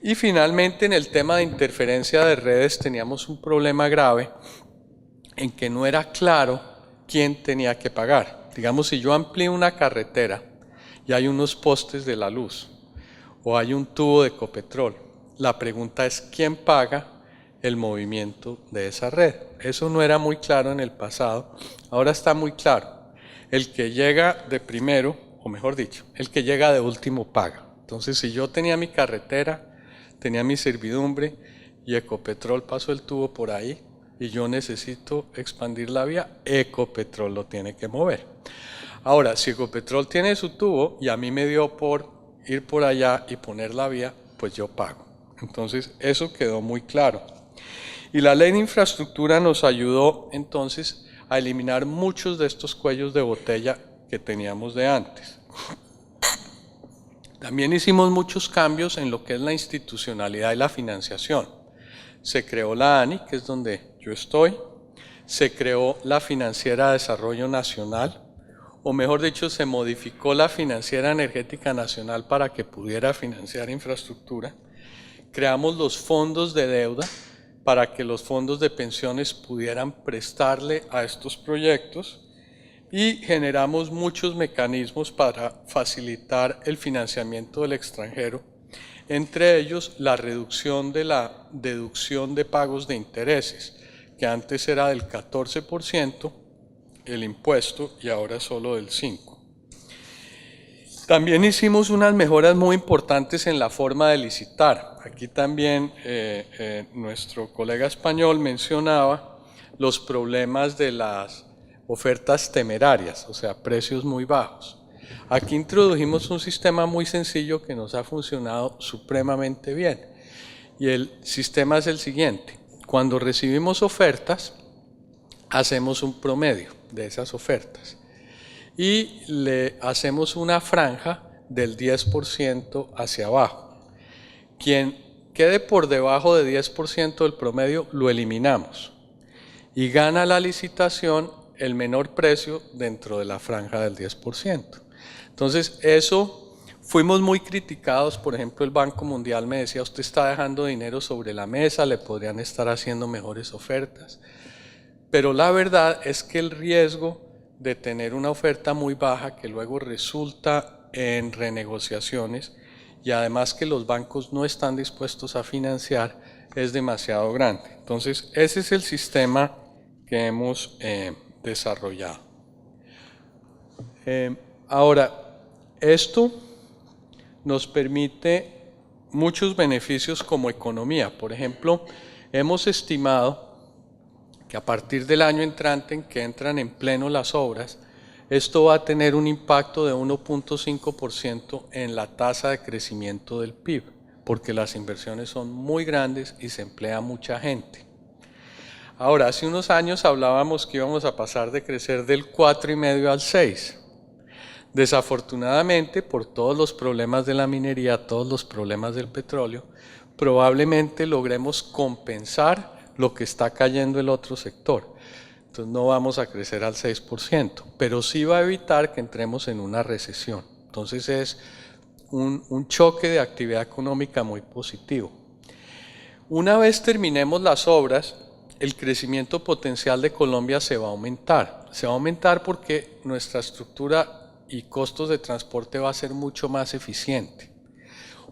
Y finalmente, en el tema de interferencia de redes teníamos un problema grave en que no era claro quién tenía que pagar. Digamos, si yo amplío una carretera y hay unos postes de la luz o hay un tubo de Ecopetrol, la pregunta es quién paga el movimiento de esa red. Eso no era muy claro en el pasado, ahora está muy claro. El que llega de primero, o mejor dicho, el que llega de último paga. Entonces, si yo tenía mi carretera, tenía mi servidumbre y Ecopetrol pasó el tubo por ahí y yo necesito expandir la vía, Ecopetrol lo tiene que mover. Ahora, si Ecopetrol tiene su tubo y a mí me dio por ir por allá y poner la vía, pues yo pago. Entonces, eso quedó muy claro. Y la ley de infraestructura nos ayudó entonces a eliminar muchos de estos cuellos de botella que teníamos de antes. También hicimos muchos cambios en lo que es la institucionalidad y la financiación. Se creó la ANI, que es donde yo estoy, se creó la Financiera de Desarrollo Nacional, o mejor dicho, se modificó la Financiera Energética Nacional para que pudiera financiar infraestructura. Creamos los fondos de deuda para que los fondos de pensiones pudieran prestarle a estos proyectos y generamos muchos mecanismos para facilitar el financiamiento del extranjero, entre ellos la reducción de la deducción de pagos de intereses, que antes era del 14% el impuesto y ahora solo del 5%. También hicimos unas mejoras muy importantes en la forma de licitar. Aquí también nuestro colega español mencionaba los problemas de las ofertas temerarias, o sea, precios muy bajos. Aquí introdujimos un sistema muy sencillo que nos ha funcionado supremamente bien. Y el sistema es el siguiente: cuando recibimos ofertas, hacemos un promedio de esas ofertas y le hacemos una franja del 10% hacia abajo. Quien quede por debajo de 10% del promedio lo eliminamos y gana la licitación el menor precio dentro de la franja del 10%. Entonces, eso fuimos muy criticados. Por ejemplo, el Banco Mundial me decía: usted está dejando dinero sobre la mesa, le podrían estar haciendo mejores ofertas. Pero la verdad es que el riesgo de tener una oferta muy baja que luego resulta en renegociaciones y además que los bancos no están dispuestos a financiar es demasiado grande. Entonces, ese es el sistema que hemos desarrollado. Ahora, esto nos permite muchos beneficios como economía. Por ejemplo, hemos estimado que a partir del año entrante, en que entran en pleno las obras, esto va a tener un impacto de 1.5% en la tasa de crecimiento del PIB, porque las inversiones son muy grandes y se emplea mucha gente. Ahora, hace unos años hablábamos que íbamos a pasar de crecer del 4,5 al 6. Desafortunadamente, por todos los problemas de la minería, todos los problemas del petróleo, probablemente logremos compensar lo que está cayendo el otro sector. Entonces no vamos a crecer al 6%, pero sí va a evitar que entremos en una recesión. Entonces es un choque de actividad económica muy positivo. Una vez terminemos las obras, el crecimiento potencial de Colombia se va a aumentar. Se va a aumentar porque nuestra estructura y costos de transporte va a ser mucho más eficiente.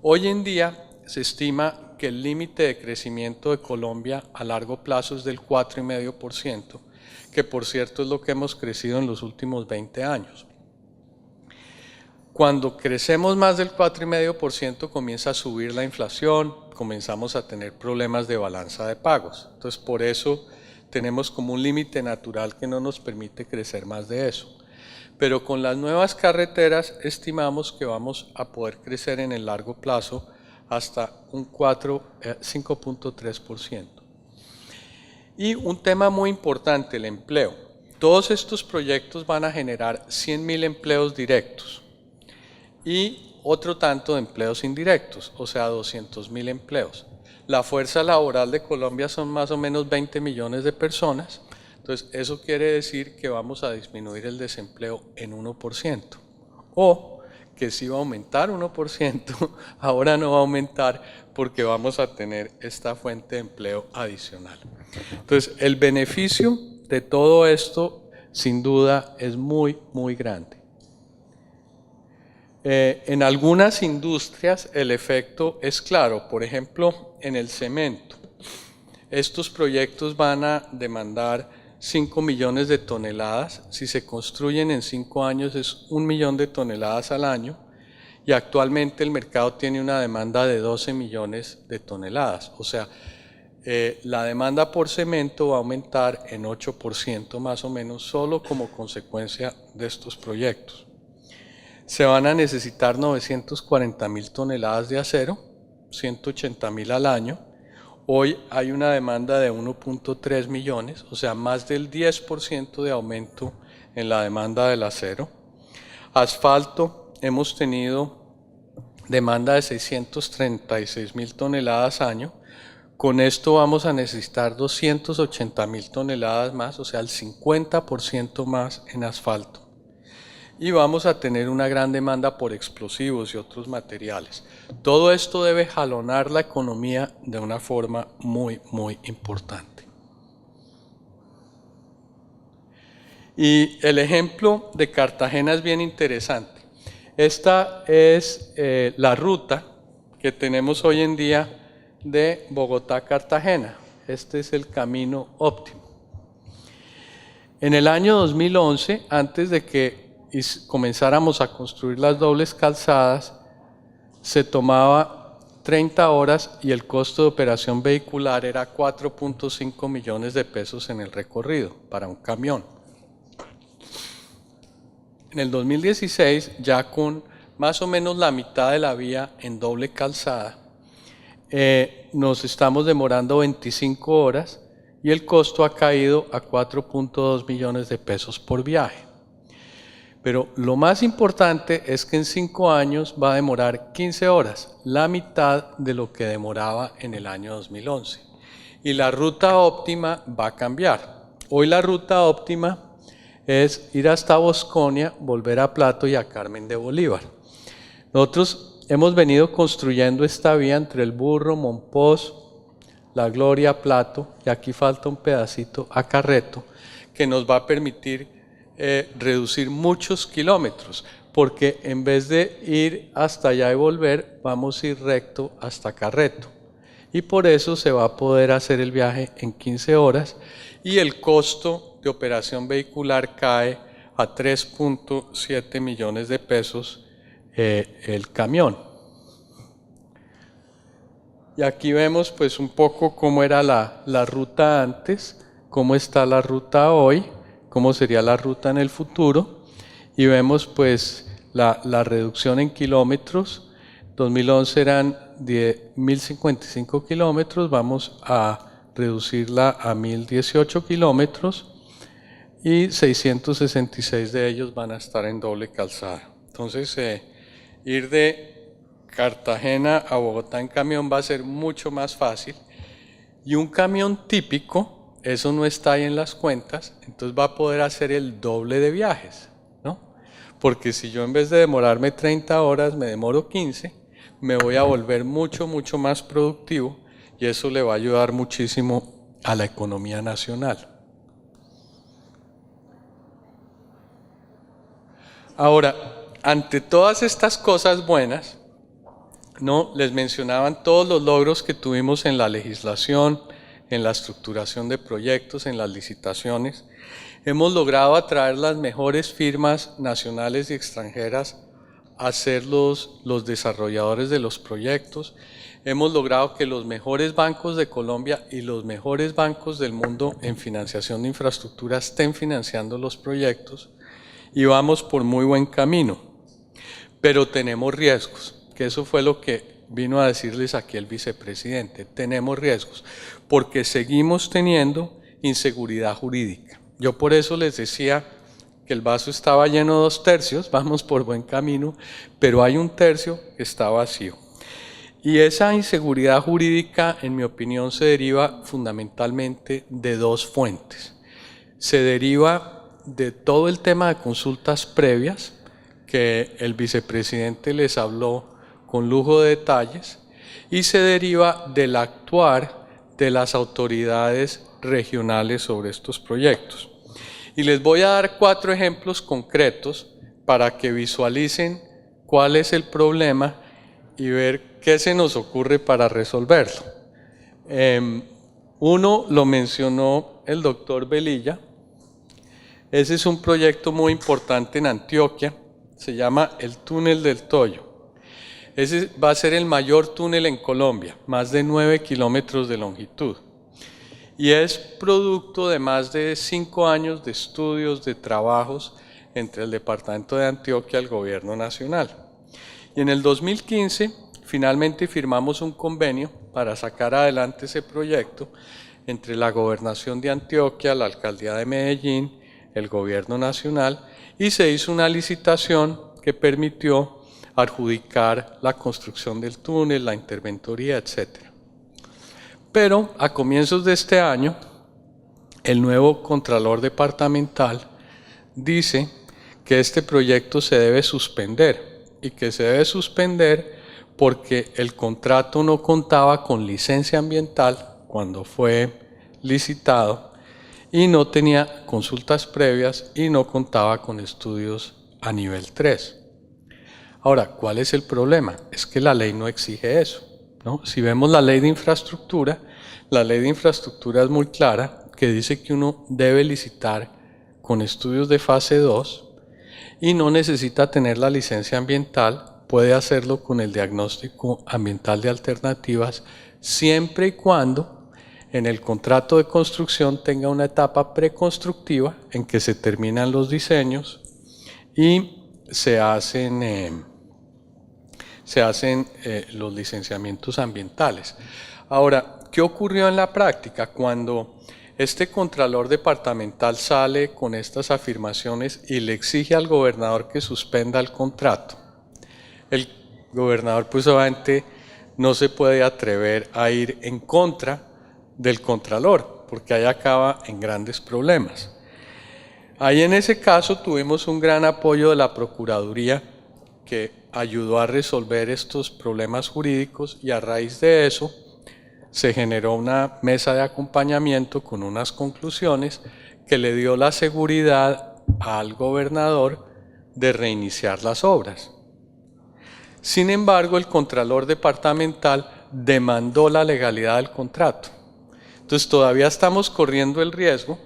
Hoy en día se estima que el límite de crecimiento de Colombia a largo plazo es del 4,5%, que por cierto es lo que hemos crecido en los últimos 20 años. Cuando crecemos más del 4,5% comienza a subir la inflación, comenzamos a tener problemas de balanza de pagos. Entonces, por eso tenemos como un límite natural que no nos permite crecer más de eso. Pero con las nuevas carreteras estimamos que vamos a poder crecer en el largo plazo hasta un 5,3%. Y un tema muy importante, el empleo. Todos estos proyectos van a generar 100,000 empleos directos y otro tanto de empleos indirectos, o sea, 200,000 empleos. La fuerza laboral de Colombia son más o menos 20 millones de personas, entonces eso quiere decir que vamos a disminuir el desempleo en 1%, o que sí va a aumentar 1%, ahora no va a aumentar porque vamos a tener esta fuente de empleo adicional. Entonces, el beneficio de todo esto, sin duda, es muy, muy grande. En algunas industrias el efecto es claro, por ejemplo, en el cemento. Estos proyectos van a demandar 5 millones de toneladas. Si se construyen en 5 años es 1 millón de toneladas al año y actualmente el mercado tiene una demanda de 12 millones de toneladas. O sea, la demanda por cemento va a aumentar en 8% más o menos solo como consecuencia de estos proyectos. Se van a necesitar 940.000 toneladas de acero, 180.000 al año. Hoy hay una demanda de 1.3 millones, o sea, más del 10% de aumento en la demanda del acero. Asfalto, hemos tenido demanda de 636.000 toneladas año. Con esto vamos a necesitar 280.000 toneladas más, o sea, el 50% más en asfalto. Y vamos a tener una gran demanda por explosivos y otros materiales. Todo esto debe jalonar la economía de una forma muy, muy importante. Y el ejemplo de Cartagena es bien interesante. Esta es la ruta que tenemos hoy en día de Bogotá a Cartagena. Este es el camino óptimo. En el año 2011, antes de que comenzáramos a construir las dobles calzadas, se tomaba 30 horas y el costo de operación vehicular era 4.5 millones de pesos en el recorrido para un camión. En el 2016, ya con más o menos la mitad de la vía en doble calzada, nos estamos demorando 25 horas y el costo ha caído a 4.2 millones de pesos por viaje. Pero lo más importante es que en 5 años va a demorar 15 horas, la mitad de lo que demoraba en el año 2011. Y la ruta óptima va a cambiar. Hoy la ruta óptima es ir hasta Bosconia, volver a Plato y a Carmen de Bolívar. Nosotros hemos venido construyendo esta vía entre el Burro, Monpós, La Gloria, Plato, y aquí falta un pedacito a Carreto, que nos va a permitir reducir muchos kilómetros, porque en vez de ir hasta allá y volver, vamos a ir recto hasta Carreto. Y por eso se va a poder hacer el viaje en 15 horas y el costo de operación vehicular cae a 3.7 millones de pesos el camión. Y aquí vemos pues un poco cómo era la ruta antes, cómo está la ruta hoy, cómo sería la ruta en el futuro, y vemos pues la reducción en kilómetros. 2011 eran 1.055 kilómetros, vamos a reducirla a 1.018 kilómetros y 666 de ellos van a estar en doble calzada. Entonces ir de Cartagena a Bogotá en camión va a ser mucho más fácil, y un camión típico, eso no está ahí en las cuentas, entonces va a poder hacer el doble de viajes, ¿no? Porque si yo en vez de demorarme 30 horas me demoro 15, me voy a volver mucho, mucho más productivo y eso le va a ayudar muchísimo a la economía nacional. Ahora, ante todas estas cosas buenas, ¿no? Les mencionaban todos los logros que tuvimos en la legislación, en la estructuración de proyectos, en las licitaciones. Hemos logrado atraer las mejores firmas nacionales y extranjeras a ser los desarrolladores de los proyectos. Hemos logrado que los mejores bancos de Colombia y los mejores bancos del mundo en financiación de infraestructura estén financiando los proyectos y vamos por muy buen camino. Pero tenemos riesgos, que eso fue lo que vino a decirles aquí el vicepresidente. Tenemos riesgos porque seguimos teniendo inseguridad jurídica. Yo por eso les decía que el vaso estaba lleno 2/3, vamos por buen camino, pero hay 1/3 que está vacío. Y esa inseguridad jurídica, en mi opinión, se deriva fundamentalmente de 2 fuentes. Se deriva de todo el tema de consultas previas, que el vicepresidente les habló con lujo de detalles y se deriva del actuar de las autoridades regionales sobre estos proyectos. Y les voy a dar 4 ejemplos concretos para que visualicen cuál es el problema y ver qué se nos ocurre para resolverlo. Uno lo mencionó el doctor Velilla. Ese es un proyecto muy importante en Antioquia, se llama el Túnel del Toyo. Ese va a ser el mayor túnel en Colombia, más de 9 kilómetros de longitud. Y es producto de más de 5 años de estudios, de trabajos entre el Departamento de Antioquia y el Gobierno Nacional. Y en el 2015 finalmente firmamos un convenio para sacar adelante ese proyecto entre la Gobernación de Antioquia, la Alcaldía de Medellín, el Gobierno Nacional, y se hizo una licitación que permitió adjudicar la construcción del túnel, la interventoría, etc. Pero a comienzos de este año, el nuevo Contralor Departamental dice que este proyecto se debe suspender y que se debe suspender porque el contrato no contaba con licencia ambiental cuando fue licitado y no tenía consultas previas y no contaba con estudios a nivel 3. Ahora, ¿cuál es el problema? Es que la ley no exige eso, ¿no? Si vemos la ley de infraestructura es muy clara, que dice que uno debe licitar con estudios de fase 2 y no necesita tener la licencia ambiental, puede hacerlo con el diagnóstico ambiental de alternativas, siempre y cuando en el contrato de construcción tenga una etapa preconstructiva en que se terminan los diseños y se hacen los licenciamientos ambientales. Ahora, ¿qué ocurrió en la práctica? Cuando este Contralor Departamental sale con estas afirmaciones y le exige al gobernador que suspenda el contrato, el gobernador pues obviamente no se puede atrever a ir en contra del Contralor, porque ahí acaba en grandes problemas. Ahí en ese caso tuvimos un gran apoyo de la Procuraduría que ayudó a resolver estos problemas jurídicos y a raíz de eso se generó una mesa de acompañamiento con unas conclusiones que le dio la seguridad al gobernador de reiniciar las obras. Sin embargo, el Contralor Departamental demandó la legalidad del contrato. Entonces todavía estamos corriendo el riesgo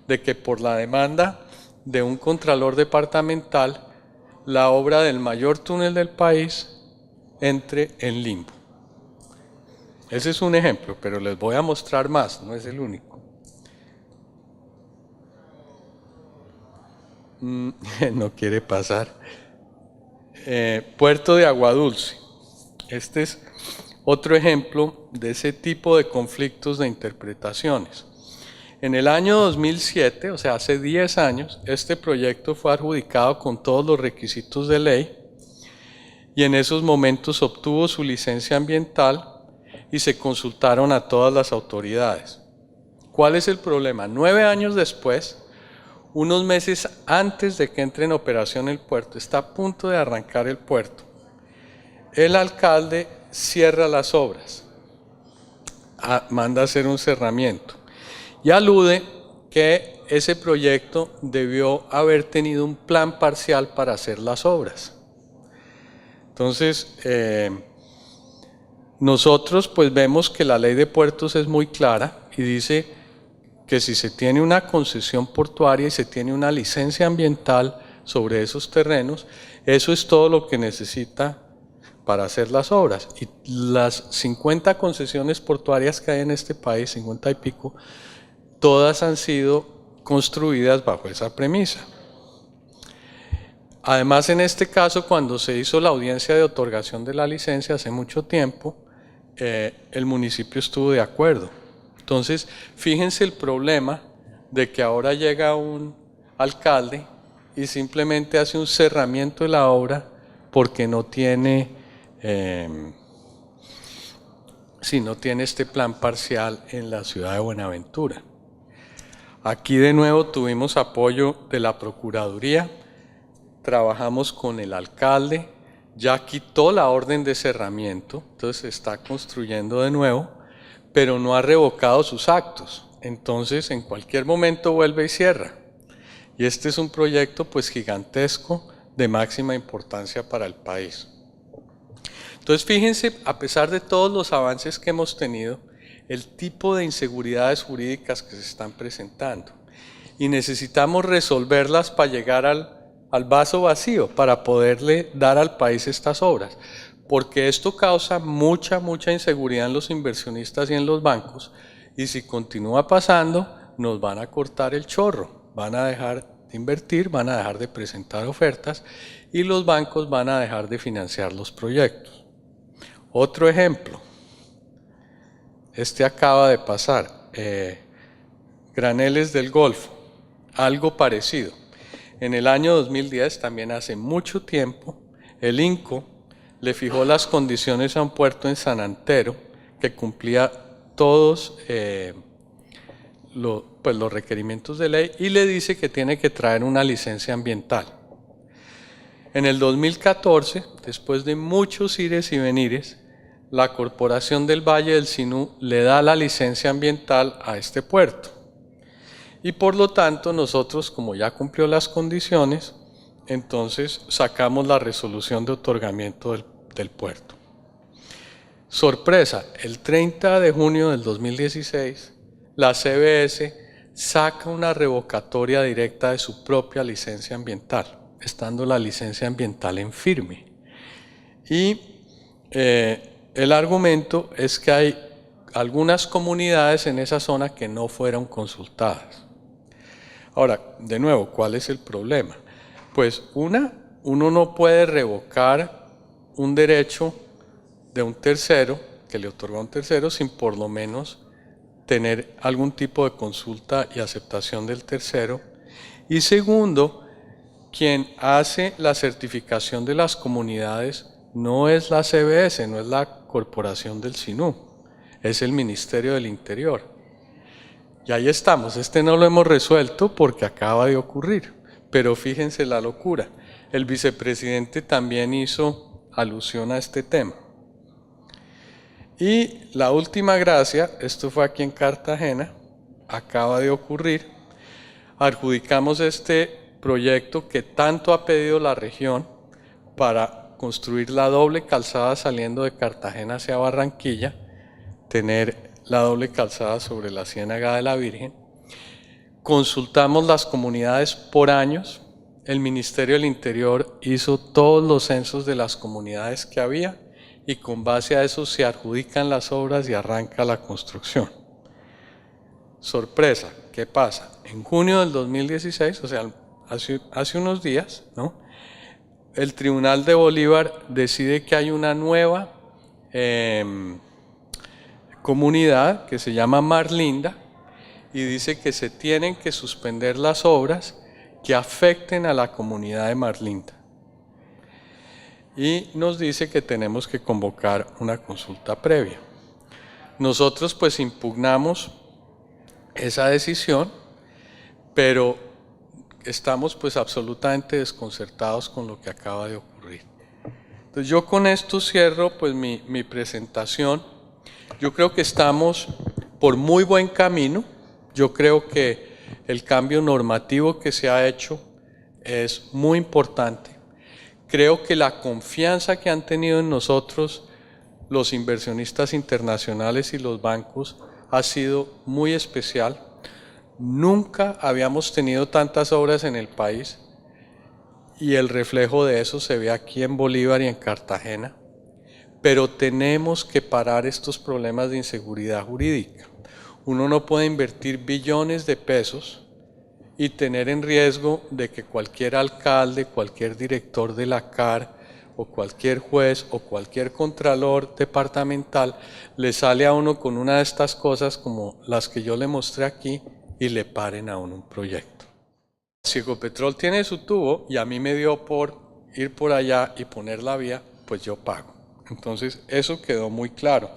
de que por la demanda de un Contralor Departamental la obra del mayor túnel del país entre en limbo. Ese es un ejemplo, pero les voy a mostrar más, no es el único. No quiere pasar. Puerto de Aguadulce. Este es otro ejemplo de ese tipo de conflictos de interpretaciones. En el año 2007, o sea, hace 10 años, este proyecto fue adjudicado con todos los requisitos de ley y en esos momentos obtuvo su licencia ambiental y se consultaron a todas las autoridades. ¿Cuál es el problema? 9 años después, unos meses antes de que entre en operación el puerto, está a punto de arrancar el puerto, el alcalde cierra las obras, manda a hacer un cerramiento y alude que ese proyecto debió haber tenido un plan parcial para hacer las obras. Entonces, nosotros pues vemos que la ley de puertos es muy clara y dice que si se tiene una concesión portuaria y se tiene una licencia ambiental sobre esos terrenos, eso es todo lo que necesita para hacer las obras. Y las 50 concesiones portuarias que hay en este país, 50 y pico, todas han sido construidas bajo esa premisa. Además, en este caso, cuando se hizo la audiencia de otorgación de la licencia hace mucho tiempo, el municipio estuvo de acuerdo. Entonces, fíjense el problema de que ahora llega un alcalde y simplemente hace un cerramiento de la obra porque no tiene, no tiene este plan parcial en la ciudad de Buenaventura. Aquí de nuevo tuvimos apoyo de la Procuraduría. trabajamos con el alcalde, ya quitó la orden de cerramiento, entonces está construyendo de nuevo, pero no ha revocado sus actos. Entonces en cualquier momento vuelve y cierra. Y este es un proyecto pues gigantesco de máxima importancia para el país. Entonces fíjense, a pesar de todos los avances que hemos tenido, el tipo de inseguridades jurídicas que se están presentando. Y necesitamos resolverlas para llegar al vaso vacío, para poderle dar al país estas obras. Porque esto causa mucha inseguridad en los inversionistas y en los bancos. Y si continúa pasando, nos van a cortar el chorro, van a dejar de invertir, van a dejar de presentar ofertas y los bancos van a dejar de financiar los proyectos. Otro ejemplo, este acaba de pasar, Graneles del Golfo, algo parecido. En el año 2010, también hace mucho tiempo, el INCO le fijó las condiciones a un puerto en San Antero que cumplía todos los requerimientos de ley y le dice que tiene que traer una licencia ambiental. En el 2014, después de muchos ires y venires, la Corporación del Valle del Sinú le da la licencia ambiental a este puerto. Y por lo tanto nosotros, como ya cumplió las condiciones, entonces sacamos la resolución de otorgamiento del puerto. Sorpresa, el 30 de junio del 2016, la CBS saca una revocatoria directa de su propia licencia ambiental, estando la licencia ambiental en firme. Y el argumento es que hay algunas comunidades en esa zona que no fueron consultadas. Ahora, de nuevo, ¿cuál es el problema? Pues uno no puede revocar un derecho de un tercero, que le otorga a un tercero, sin por lo menos tener algún tipo de consulta y aceptación del tercero. Y segundo, quien hace la certificación de las comunidades no es la CBS, no es la Corporación del Sinú, es el Ministerio del Interior. Y ahí estamos, este no lo hemos resuelto porque acaba de ocurrir, pero fíjense la locura. El vicepresidente también hizo alusión a este tema. Y la última gracia, esto fue aquí en Cartagena, acaba de ocurrir, adjudicamos este proyecto que tanto ha pedido la región para construir la doble calzada saliendo de Cartagena hacia Barranquilla, tener la doble calzada sobre la Ciénaga de la Virgen. Consultamos las comunidades por años, el Ministerio del Interior hizo todos los censos de las comunidades que había y con base a eso se adjudican las obras y arranca la construcción. Sorpresa, ¿qué pasa? En junio del 2016, o sea, hace unos días, ¿no? El Tribunal de Bolívar decide que hay una nueva comunidad que se llama Marlinda y dice que se tienen que suspender las obras que afecten a la comunidad de Marlinda. Y nos dice que tenemos que convocar una consulta previa. Nosotros pues impugnamos esa decisión, pero estamos pues absolutamente desconcertados con lo que acaba de ocurrir. Entonces yo con esto cierro pues mi presentación. Yo creo que estamos por muy buen camino. Yo creo que el cambio normativo que se ha hecho es muy importante. Creo que la confianza que han tenido en nosotros los inversionistas internacionales y los bancos ha sido muy especial. Nunca habíamos tenido tantas obras en el país y el reflejo de eso se ve aquí en Bolívar y en Cartagena. Pero tenemos que parar estos problemas de inseguridad jurídica. Uno no puede invertir billones de pesos y tener en riesgo de que cualquier alcalde, cualquier director de la CAR o cualquier juez o cualquier contralor departamental le sale a uno con una de estas cosas como las que yo le mostré aquí y le paren a uno un proyecto. Si Ecopetrol tiene su tubo y a mí me dio por ir por allá y poner la vía, pues yo pago. Entonces eso quedó muy claro.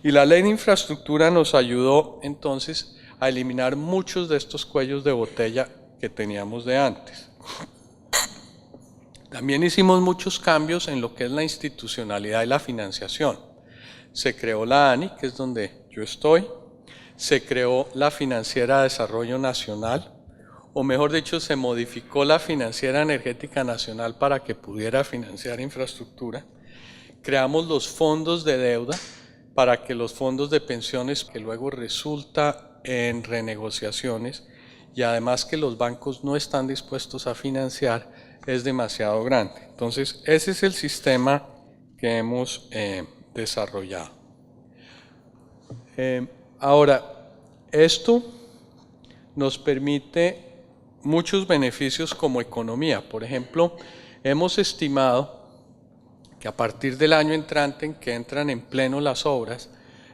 Y la ley de infraestructura nos ayudó entonces a eliminar muchos de estos cuellos de botella que teníamos de antes. También hicimos muchos cambios en lo que es la institucionalidad y la financiación. Se creó la ANI, que es donde yo estoy, se creó la Financiera de Desarrollo Nacional, o mejor dicho, se modificó la Financiera Energética Nacional para que pudiera financiar infraestructura. Creamos los fondos de deuda para que los fondos de pensiones, que luego resulta en renegociaciones, y además que los bancos no están dispuestos a financiar, es demasiado grande. Entonces, ese es el sistema que hemos desarrollado. Ahora, esto nos permite muchos beneficios como economía. Por ejemplo, hemos estimado que a partir del año entrante en que entran en pleno las obras,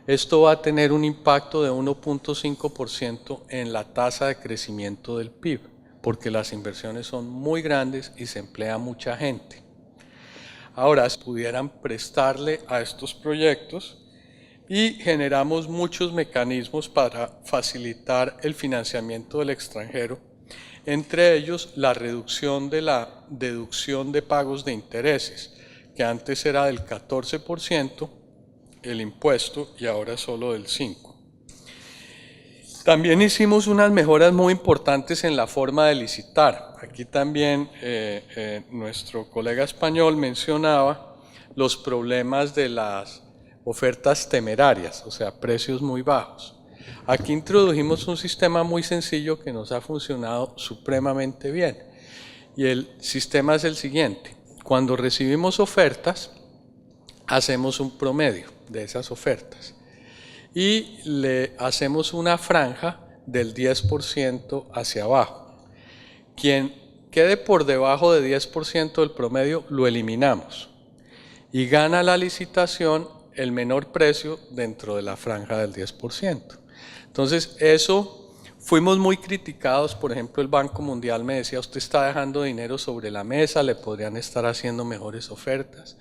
esto va a tener un impacto de 1.5% en la tasa de crecimiento del PIB, porque las inversiones son muy grandes y se emplea mucha gente. Ahora, si pudieran prestarle a estos proyectos y generamos muchos mecanismos para facilitar el financiamiento del extranjero, entre ellos la reducción de la deducción de pagos de intereses, que antes era del 14% el impuesto y ahora solo del 5%. También hicimos unas mejoras muy importantes en la forma de licitar. Aquí también nuestro colega español mencionaba los problemas de las ofertas temerarias, o sea, precios muy bajos. Aquí introdujimos un sistema muy sencillo que nos ha funcionado supremamente bien. Y el sistema es el siguiente: cuando recibimos ofertas, hacemos un promedio de esas ofertas y le hacemos una franja del 10% hacia abajo. Quien quede por debajo de 10% del promedio lo eliminamos y gana la licitación el menor precio dentro de la franja del 10%. Entonces, eso fuimos muy criticados. Por ejemplo, el Banco Mundial me decía: usted está dejando dinero sobre la mesa, le podrían estar haciendo mejores ofertas.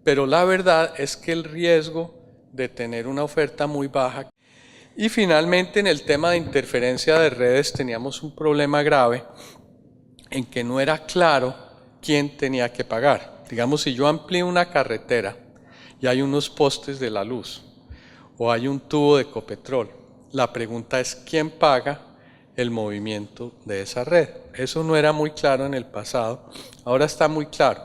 Pero la verdad es que el riesgo de tener una oferta muy baja. Y finalmente, en el tema de interferencia de redes teníamos un problema grave en que no era claro quién tenía que pagar. Digamos, si yo amplío una carretera y hay unos postes de la luz o hay un tubo de Ecopetrol, la pregunta es quién paga el movimiento de esa red. Eso no era muy claro en el pasado, ahora está muy claro.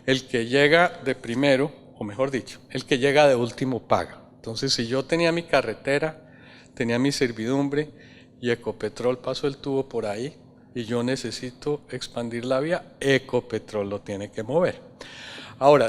El que llega de primero, o mejor dicho, el que llega de último paga. Entonces, si yo tenía mi carretera, tenía mi servidumbre y Ecopetrol pasó el tubo por ahí y yo necesito expandir la vía, Ecopetrol lo tiene que mover. Ahora,